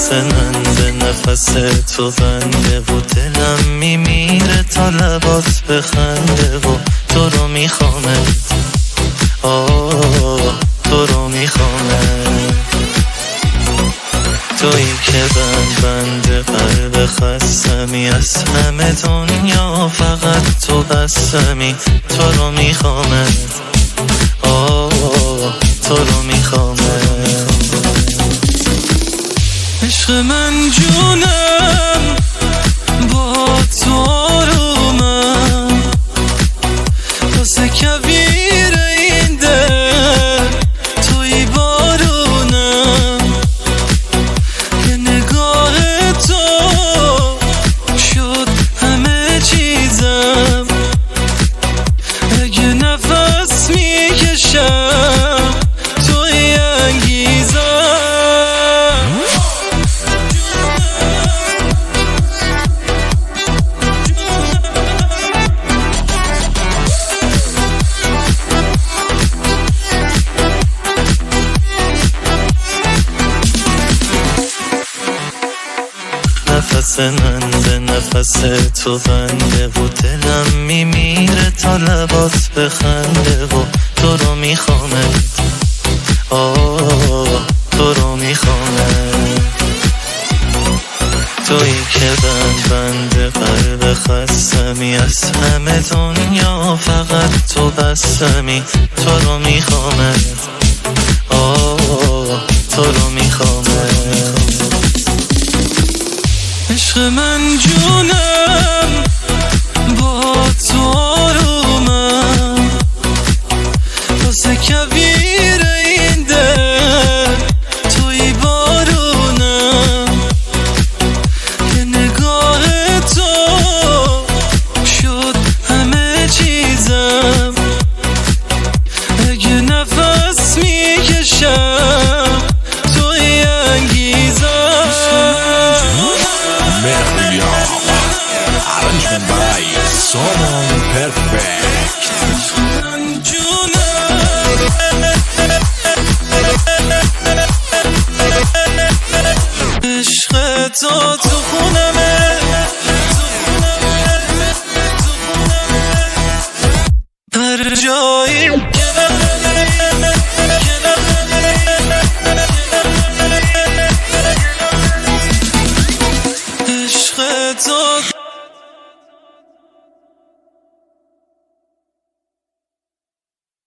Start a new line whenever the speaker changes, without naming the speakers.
نفس من به نفس تو بنده و دلم میمیره تا لبات بخنده و تو رو میخوامه، تو رو میخوامه. تویی که بند قلب خستمی، از همه دنیا فقط تو بستمی. تو رو میخوامه، تو رو میخوامه. عشق من جونم با تو آرومم، واسه کویر این دل توی بارونم. یه نگاه تو شد همه چیزم، اگه نفس میکشم توی انگیزم. نفس من به نفس تو بنده و دلم میمیره تا لبات بخنده و تو رو میخوامه، تو رو میخوامه. تویی که بند قلب خستمی، از همه دنیا فقط تو بستمی. تو رو میخوامه، تو رو میخوامه. عشق من جونم با تو آرومم، واسه کویر این دل توی بارونم. یه نگاه تو شد همه چیزم، اگه نفس میکشم توی انگیزم.
Arrangement by Someone Perfect.
عشق تو خونمه، هر جایی عشق تو